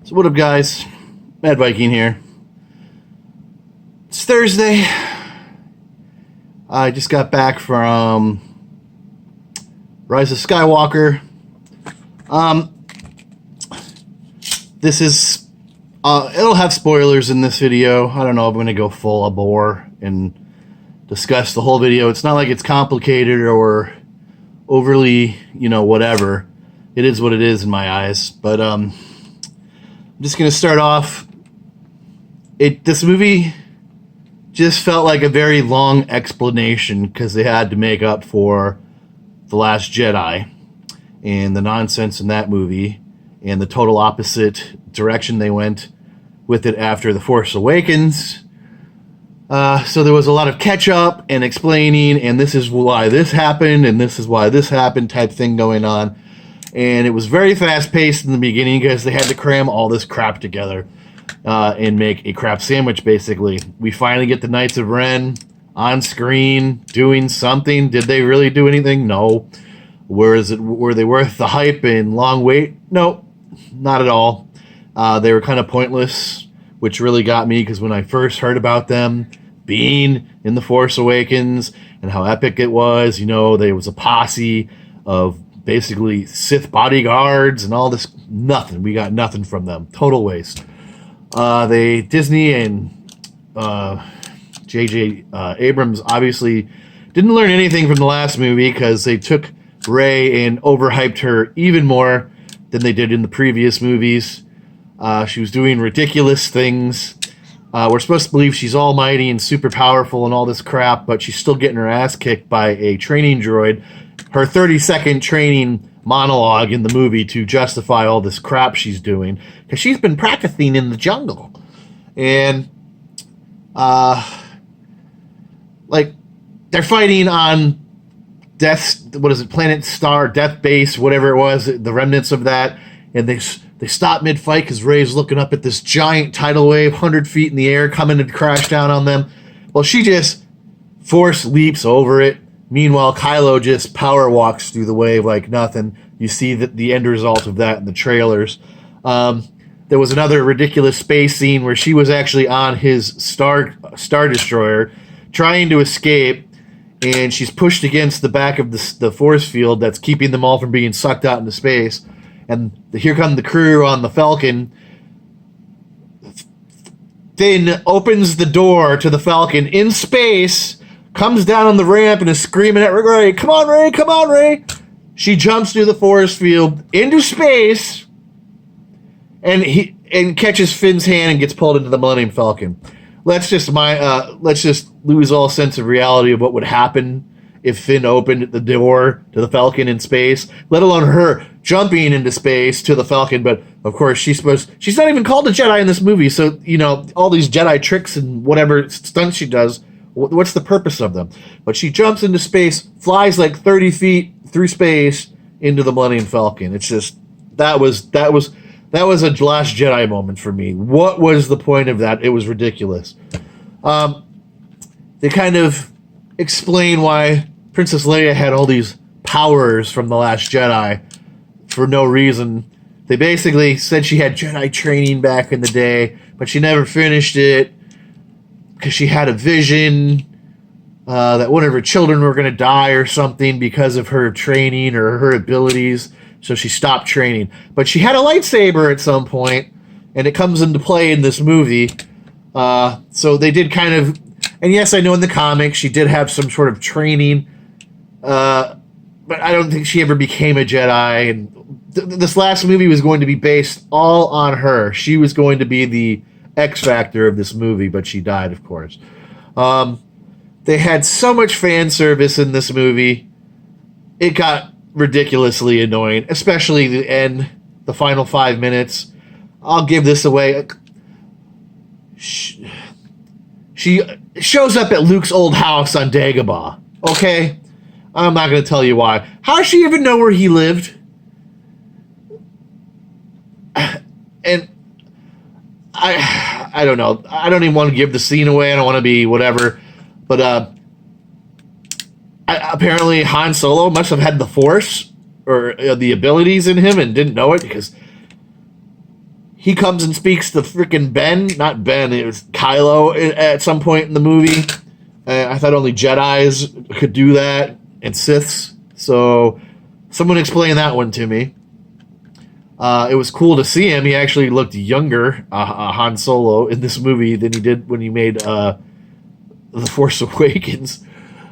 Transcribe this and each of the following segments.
So what up, guys? Mad Viking here. It's Thursday. I just got back from Rise of Skywalker. This is it'll have spoilers in this video. I don't know if I'm going to go full bore and discuss the whole video. It's not like it's complicated or overly, whatever. It is what it is in my eyes. But I'm just going to start off. This movie just felt like a very long explanation because they had to make up for The Last Jedi and the nonsense in that movie and the total opposite direction they went with it after The Force Awakens. So there was a lot of catch up and explaining, and this is why this happened and this is why this happened type thing going on. And it was very fast paced in the beginning because they had to cram all this crap together and make a crap sandwich, basically. We finally get the Knights of Ren on screen doing something. Did they really do anything? No. Were they worth the hype and long wait? No, not at all. They were kind of pointless, which really got me because when I first heard about them being in The Force Awakens and how epic it was, there was a posse of basically Sith bodyguards and all this. Nothing. We got nothing from them. Total waste. Disney and J.J. Abrams obviously didn't learn anything from the last movie because they took Rey and overhyped her even more than they did in the previous movies. She was doing ridiculous things. We're supposed to believe she's almighty and super powerful and all this crap, but she's still getting her ass kicked by a training droid. Her 30-second training monologue in the movie to justify all this crap she's doing, because she's been practicing in the jungle. And, they're fighting on Planet Star, Death Base, whatever it was, the remnants of that, and they stop mid-fight because Rey's looking up at this giant tidal wave 100 feet in the air coming to crash down on them. Well, she just force leaps over it. Meanwhile, Kylo just power walks through the wave like nothing. You see the end result of that in the trailers. There was another ridiculous space scene where she was actually on his Star Destroyer trying to escape, and she's pushed against the back of the force field that's keeping them all from being sucked out into space. And here come the crew on the Falcon. Finn opens the door to the Falcon in space, comes down on the ramp and is screaming at Rey, "Come on, Rey! Come on, Rey!" She jumps through the force field into space and catches Finn's hand and gets pulled into the Millennium Falcon. Let's just lose all sense of reality of what would happen if Finn opened the door to the Falcon in space, let alone her jumping into space to the Falcon. But of course, she's not even called a Jedi in this movie, so all these Jedi tricks and whatever stunts she does, what's the purpose of them? But she jumps into space, flies like 30 feet through space into the Millennium Falcon. It's just that was a Last Jedi moment for me. What was the point of that? It was ridiculous. They kind of explain why Princess Leia had all these powers from The Last Jedi for no reason. They basically said she had Jedi training back in the day, but she never finished it because she had a vision that one of her children were going to die or something because of her training or her abilities, so she stopped training. But she had a lightsaber at some point, and it comes into play in this movie. So they did kind of... And yes, I know in the comics she did have some sort of training, but I don't think she ever became a Jedi. And this last movie was going to be based all on her. She was going to be the X factor of this movie, but she died, of course. They had so much fan service in this movie. It got ridiculously annoying, especially the end, the final 5 minutes. I'll give this away. She shows up at Luke's old house on Dagobah. Okay? I'm not going to tell you why. How does she even know where he lived? And I don't know. I don't even want to give the scene away. I don't want to be whatever. But apparently Han Solo must have had the Force or the abilities in him and didn't know it because he comes and speaks to freaking Ben, not Ben, it was Kylo at some point in the movie. I thought only Jedis could do that, and Siths. So someone explain that one to me. It was cool to see him. He actually looked younger, Han Solo, in this movie than he did when he made The Force Awakens.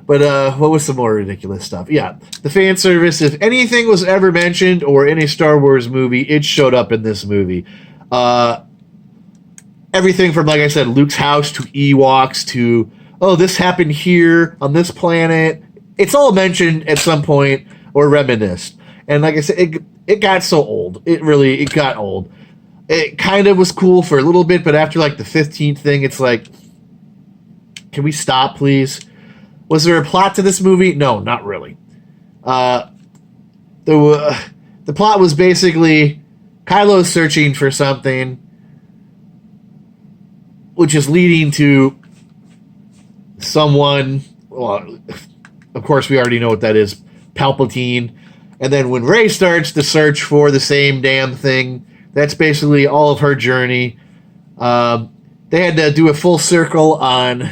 But what was some more ridiculous stuff? Yeah, the fan service. If anything was ever mentioned or in a Star Wars movie, it showed up in this movie. Everything from, like I said, Luke's house to Ewoks to, oh, this happened here on this planet. It's all mentioned at some point or reminisced. And like I said, it got so old. It got old. It kind of was cool for a little bit, but after like the 15th thing, it's like, can we stop, please? Was there a plot to this movie? No, not really. The plot was basically Kylo searching for something, which is leading to someone. Well, of course, we already know what that is, Palpatine. And then when Rey starts to search for the same damn thing, that's basically all of her journey. They had to do a full circle on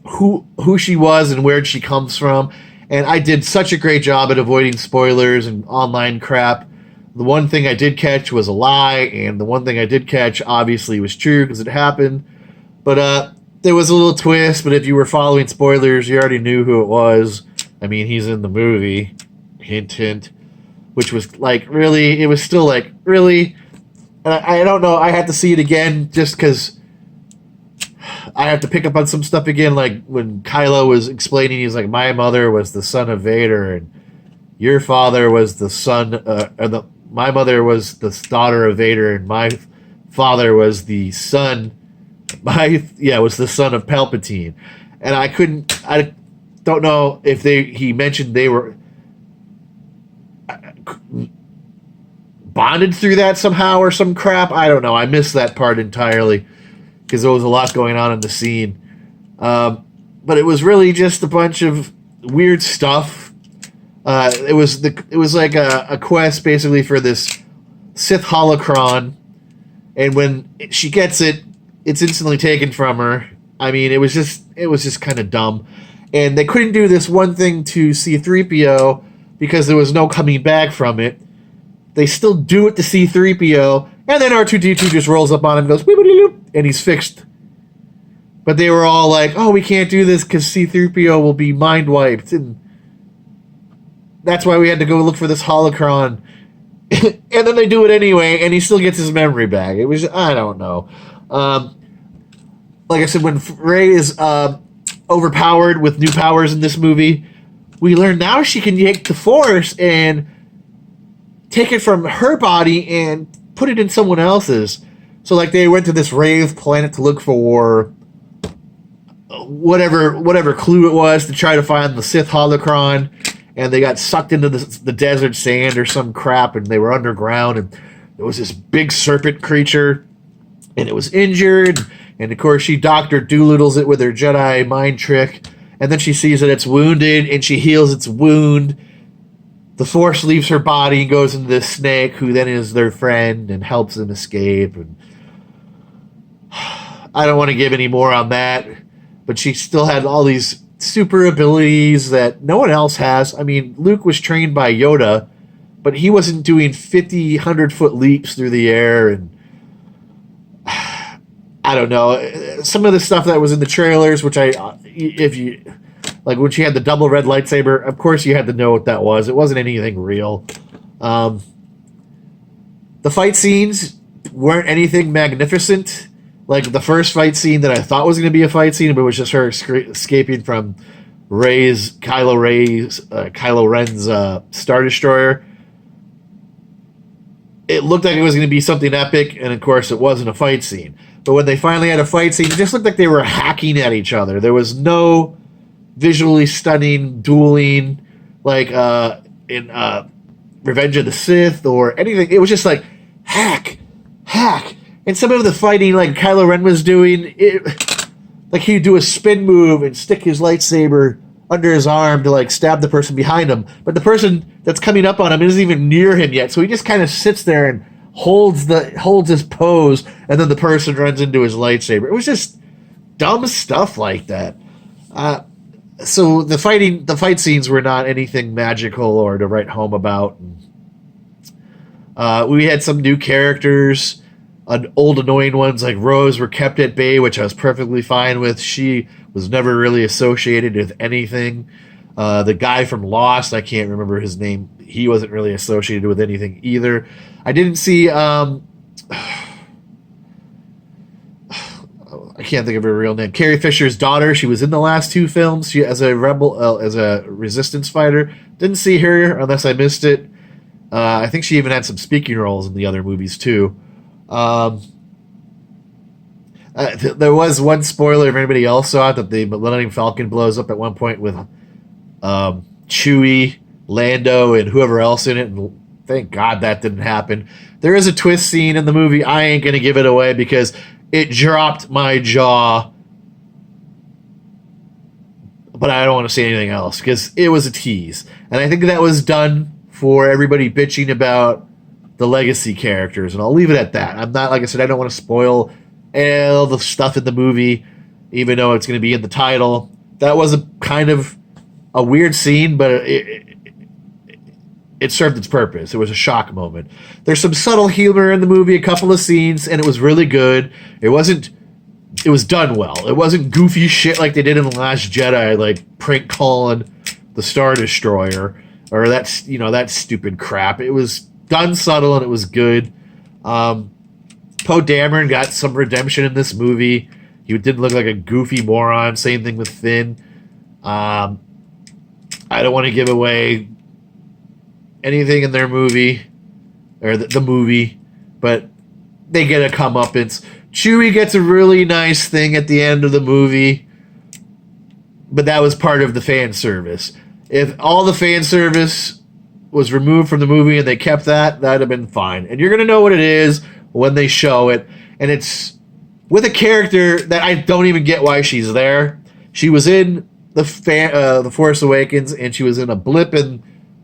who she was and where she comes from. And I did such a great job at avoiding spoilers and online crap. The one thing I did catch was a lie, and the one thing I did catch obviously was true because it happened. But there was a little twist, but if you were following spoilers, you already knew who it was. I mean, he's in the movie. Hint, hint. Which was like, really? It was still like, really? And I don't know. I had to see it again just because I have to pick up on some stuff again. Like when Kylo was explaining, he's like, my mother was the son of Vader, and your father was the son, my mother was the daughter of Vader, and my father was the son, was the son of Palpatine. And I don't know if he mentioned they were bonded through that somehow or some crap. I don't know. I missed that part entirely because there was a lot going on in the scene. But it was really just a bunch of weird stuff. It was like a quest basically for this Sith holocron, and when she gets it, it's instantly taken from her. I mean, it was just kind of dumb. And they couldn't do this one thing to C-3PO because there was no coming back from it. They still do it to C-3PO, and then R2-D2 just rolls up on him and goes, "Weebity-loop," and he's fixed. But they were all like, oh, we can't do this because C-3PO will be mind-wiped. And that's why we had to go look for this holocron. And then they do it anyway, and he still gets his memory back. It was, I don't know. Like I said, when Rey is overpowered with new powers in this movie, we learn now she can take the Force and take it from her body and put it in someone else's. So like they went to this Wraith planet to look for whatever clue it was to try to find the Sith holocron, and they got sucked into the desert sand or some crap, and they were underground, and there was this big serpent creature, and it was injured. And of course, she Dr. Doolittles it with her Jedi mind trick. And then she sees that it's wounded, and she heals its wound. The Force leaves her body and goes into this snake, who then is their friend and helps them escape. And I don't want to give any more on that. But she still had all these super abilities that no one else has. I mean, Luke was trained by Yoda, but he wasn't doing 50, 100-foot leaps through the air, and I don't know. Some of the stuff that was in the trailers, which if you, like when she had the double red lightsaber, of course you had to know what that was. It wasn't anything real. The fight scenes weren't anything magnificent. Like the first fight scene that I thought was going to be a fight scene, but it was just her escaping from Kylo Ren's Star Destroyer. It looked like it was going to be something epic, and of course it wasn't a fight scene. But when they finally had a fight scene, it just looked like they were hacking at each other. There was no visually stunning dueling like in Revenge of the Sith or anything. It was just like hack. And some of the fighting like Kylo Ren was doing, like he'd do a spin move and stick his lightsaber under his arm to like stab the person behind him. But the person that's coming up on him isn't even near him yet. So he just kind of sits there and holds his pose, and then the person runs into his lightsaber. It was just dumb stuff like that. So the fight scenes were not anything magical or to write home about. We had some new characters. Old annoying ones like Rose were kept at bay, which I was perfectly fine with. She was never really associated with anything. The guy from Lost, I can't remember his name. He wasn't really associated with anything either. I didn't see. I can't think of her real name. Carrie Fisher's daughter. She was in the last two films. She as a rebel, as a resistance fighter. Didn't see her unless I missed it. I think she even had some speaking roles in the other movies too. There was one spoiler if anybody else saw it, that the Millennium Falcon blows up at one point with Chewie, Lando, and whoever else in it, and thank God that didn't happen. There is a twist scene in the movie. I ain't going to give it away because it dropped my jaw, but I don't want to say anything else because it was a tease. And I think that was done for everybody bitching about the legacy characters, and I'll leave it at that. I'm not, like I said, I don't want to spoil all the stuff in the movie, even though it's going to be in the title. That was a kind of a weird scene, but it served its purpose. It was a shock moment. There's some subtle humor in the movie, a couple of scenes, and it was really good. It was done well. It wasn't goofy shit like they did in The Last Jedi, like prank calling the Star Destroyer, or that stupid crap. It was done subtle and it was good. Poe Dameron got some redemption in this movie. He didn't look like a goofy moron. Same thing with Finn. I don't want to give away anything in their movie, or the movie, but they get a comeuppance. Chewie gets a really nice thing at the end of the movie, but that was part of the fan service. If all the fan service was removed from the movie and they kept that, that'd have been fine. And you're going to know what it is when they show it. And it's with a character that I don't even get why she's there. She was in the Force Awakens, and she was in a blip in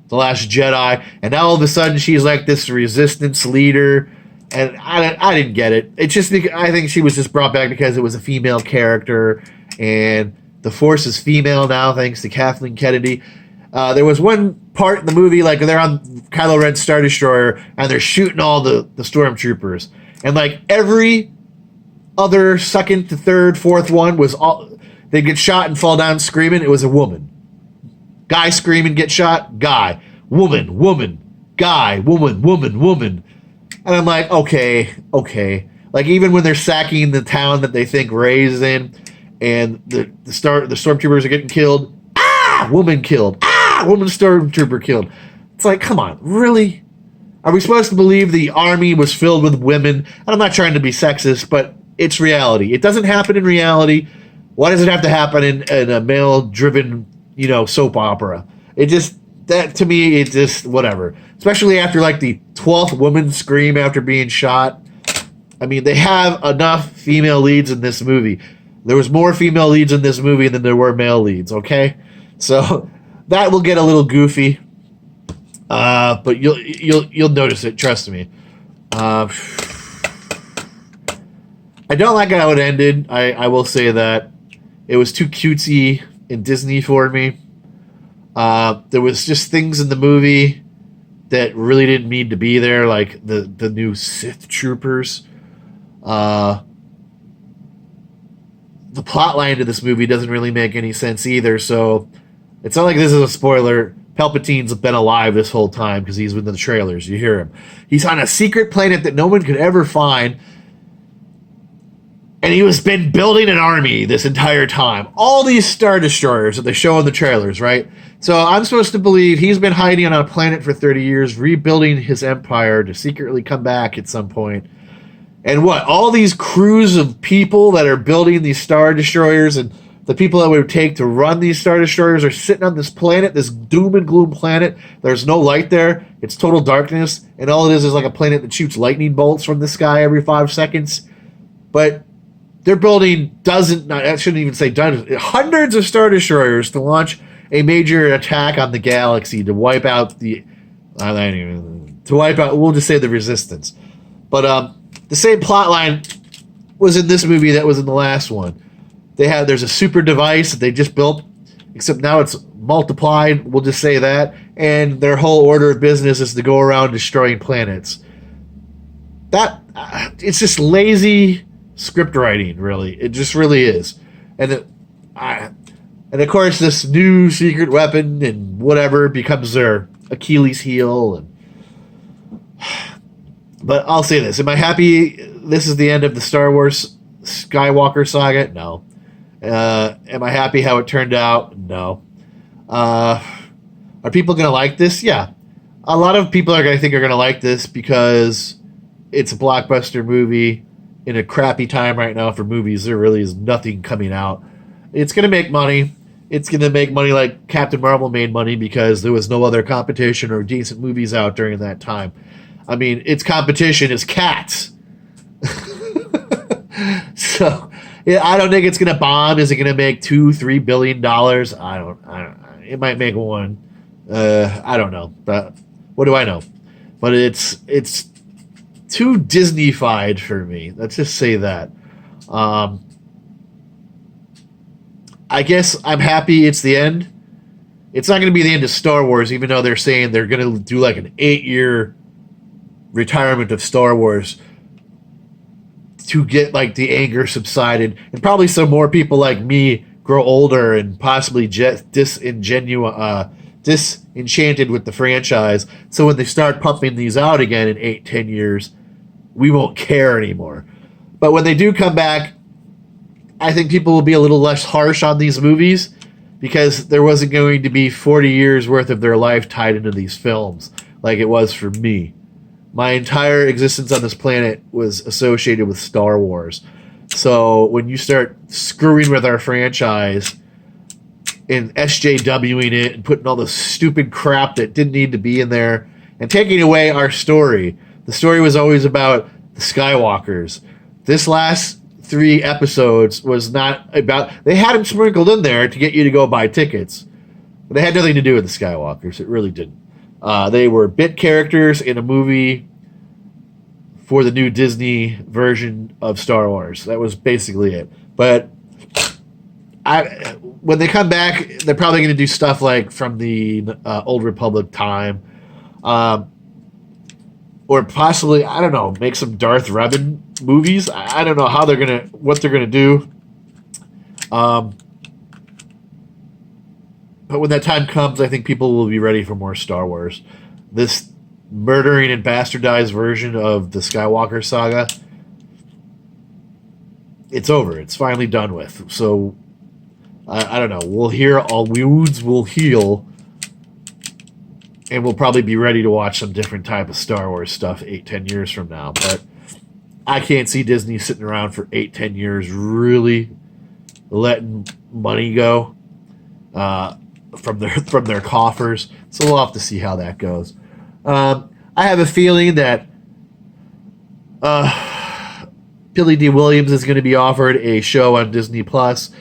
The Last Jedi, and now all of a sudden she's like this resistance leader, and I didn't get it. It's just, I think she was just brought back because it was a female character, and the Force is female now thanks to Kathleen Kennedy. There was one part in the movie, like they're on Kylo Ren's Star Destroyer, and they're shooting all the stormtroopers, and like every other second to third, fourth one was all, they'd get shot and fall down screaming. It was a woman. Guy screaming, get shot, guy. Woman, guy, woman. And I'm like, okay. Like, even when they're sacking the town that they think Rey's in, and the stormtroopers are getting killed, woman killed, woman stormtrooper killed. It's like, come on, really? Are we supposed to believe the army was filled with women? And I'm not trying to be sexist, but it's reality. It doesn't happen in reality. Why does it have to happen in a male-driven, soap opera? It just, that to me, it just, whatever. Especially after like the 12th woman scream after being shot. I mean, they have enough female leads in this movie. There was more female leads in this movie than there were male leads, okay? So that will get a little goofy. But you'll notice it, trust me. I don't like how it ended. I will say that. It was too cutesy and Disney for me. There was just things in the movie that really didn't need to be there, like the new Sith troopers. The plot line to this movie doesn't really make any sense either, so it's not like this is a spoiler. Palpatine's been alive this whole time because he's in the trailers. You hear him. He's on a secret planet that no one could ever find. And he has been building an army this entire time. All these Star Destroyers that they show in the trailers, right? So I'm supposed to believe he's been hiding on a planet for 30 years, rebuilding his empire to secretly come back at some point. And what? All these crews of people that are building these Star Destroyers and the people that it would take to run these Star Destroyers are sitting on this planet, this doom and gloom planet. There's no light there. It's total darkness. And all it is like a planet that shoots lightning bolts from the sky every 5 seconds. But they're building I shouldn't even say dozens, hundreds of Star Destroyers to launch a major attack on the galaxy to wipe out we'll just say the Resistance. But the same plot line was in this movie that was in the last one. There's a super device that they just built, except now it's multiplied, we'll just say that, and their whole order of business is to go around destroying planets. It's just lazy script writing, really. It just really is. And of course, this new secret weapon and whatever becomes their Achilles heel. But I'll say this. Am I happy this is the end of the Star Wars Skywalker saga? No. Am I happy how it turned out? No. Are people going to like this? Yeah. A lot of people are going to like this because it's a blockbuster movie in a crappy time right now for movies. There really is nothing coming out. It's going to make money. It's going to make money like Captain Marvel made money because there was no other competition or decent movies out during that time. I mean, its competition is Cats. So, yeah, I don't think it's going to bomb. Is it going to make $2-3 billion? I don't. It might make one. I don't know. But what do I know? But it's too Disney-fied for me. Let's just say that. I guess I'm happy it's the end. It's not going to be the end of Star Wars, even though they're saying they're going to do like an 8-year retirement of Star Wars to get like the anger subsided, and probably some more people like me grow older and possibly disenchanted with the franchise. So when they start pumping these out again in 8-10 years, we won't care anymore. But when they do come back, I think people will be a little less harsh on these movies because there wasn't going to be 40 years worth of their life tied into these films like it was for me. My entire existence on this planet was associated with Star Wars. So when you start screwing with our franchise and SJWing it and putting all the stupid crap that didn't need to be in there and taking away our story, the story was always about the Skywalkers. This last 3 episodes was not about... They had them sprinkled in there to get you to go buy tickets. But they had nothing to do with the Skywalkers. It really didn't. They were bit characters in a movie for the new Disney version of Star Wars. That was basically it. But when they come back, they're probably going to do stuff like from the Old Republic time. Or possibly, I don't know, make some Darth Revan movies. I don't know what they're gonna do. But when that time comes, I think people will be ready for more Star Wars. This murdering and bastardized version of the Skywalker saga, it's over. It's finally done with. So I don't know. We'll hear all wounds will heal. And we'll probably be ready to watch some different type of Star Wars stuff 8-10 years from now. But I can't see Disney sitting around for 8-10 years really letting money go from their coffers. So we'll have to see how that goes. I have a feeling that Billy D. Williams is going to be offered a show on Disney Plus.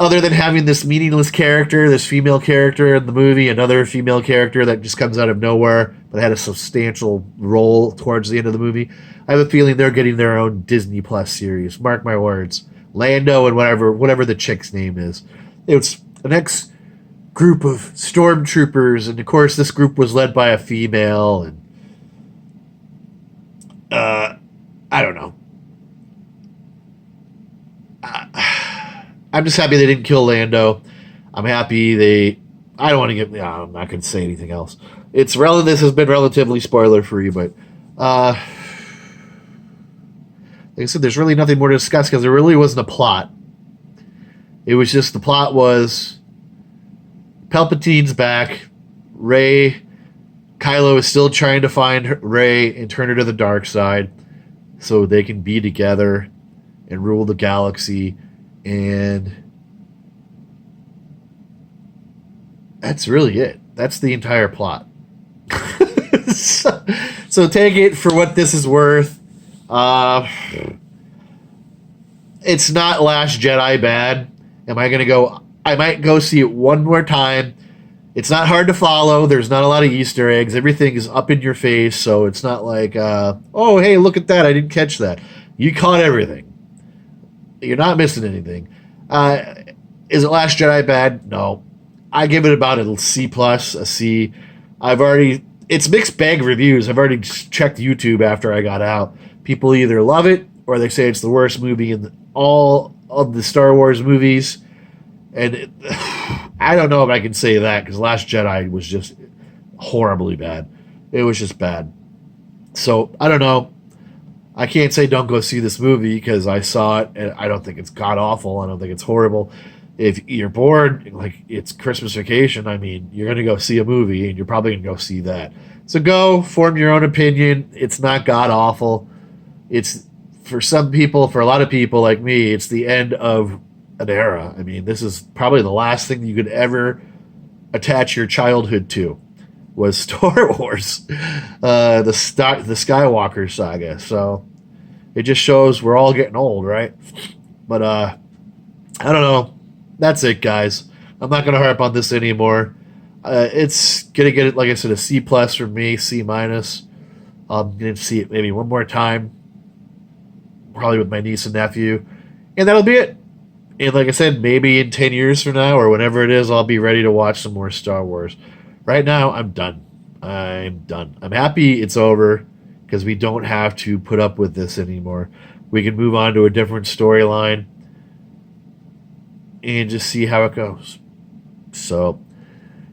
Other than having this meaningless character, this female character in the movie, another female character that just comes out of nowhere but had a substantial role towards the end of the movie, I have a feeling they're getting their own Disney Plus series. Mark my words. Lando and whatever the chick's name is. It's the next group of stormtroopers, and of course this group was led by a female, and I don't know. I'm just happy they didn't kill Lando. I'm happy I don't want to get... I'm not going to say anything else. This has been relatively spoiler-free, but... like I said, there's really nothing more to discuss because there really wasn't a plot. It was just the plot was Palpatine's back. Kylo is still trying to find Rey and turn her to the dark side so they can be together and rule the galaxy. And that's really it. That's the entire plot. so take it for what this is worth. It's not Last Jedi bad. Am I going to go? I might go see it one more time It's not hard to follow. There's not a lot of Easter eggs. Everything is up in your face, so it's not like, oh, hey, look at that. I didn't catch that. You caught everything. You're not missing anything. Is it Last Jedi bad? No. I give it about a C+, a C. It's mixed bag reviews. I've already checked YouTube after I got out. People either love it or they say it's the worst movie in all of the Star Wars movies. And I don't know if I can say that because Last Jedi was just horribly bad. It was just bad. So I don't know. I can't say don't go see this movie because I saw it and I don't think it's god awful. I don't think it's horrible. If you're bored, like it's Christmas vacation, I mean, you're going to go see a movie and you're probably going to go see that. So go form your own opinion. It's not god awful. It's for some people, for a lot of people like me, it's the end of an era. I mean, this is probably the last thing you could ever attach your childhood to was Star Wars, the Skywalker saga. So it just shows we're all getting old, right? But I don't know. That's it, guys. I'm not going to harp on this anymore. It's going to get, like I said, a C+ from me, C-. I'm going to see it maybe one more time, probably with my niece and nephew, and that'll be it. And like I said, maybe in 10 years from now or whenever it is, I'll be ready to watch some more Star Wars. Right now, I'm done. I'm done. I'm happy it's over because we don't have to put up with this anymore. We can move on to a different storyline and just see how it goes. So,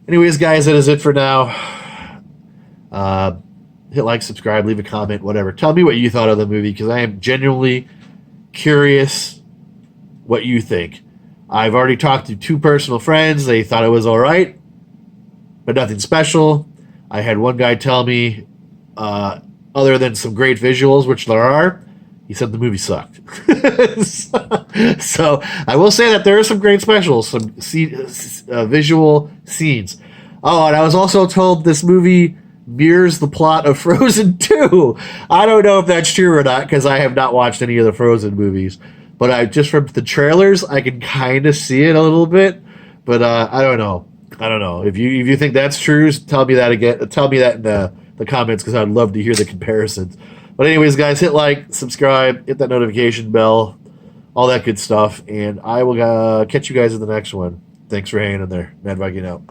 anyways, guys, that is it for now. Hit like, subscribe, leave a comment, whatever. Tell me what you thought of the movie because I am genuinely curious what you think. I've already talked to 2 personal friends. They thought it was all right, but nothing special. I had one guy tell me, other than some great visuals, which there are, he said the movie sucked. So I will say that there are some great specials, some visual scenes. Oh, and I was also told this movie mirrors the plot of Frozen 2. I don't know if that's true or not because I have not watched any of the Frozen movies. But I just from the trailers, I can kind of see it a little bit. But I don't know. I don't know. If you think that's true, tell me that again. Tell me that in the comments because I'd love to hear the comparisons. But anyways, guys, hit like, subscribe, hit that notification bell, all that good stuff. And I will catch you guys in the next one. Thanks for hanging in there. Mad Viking out.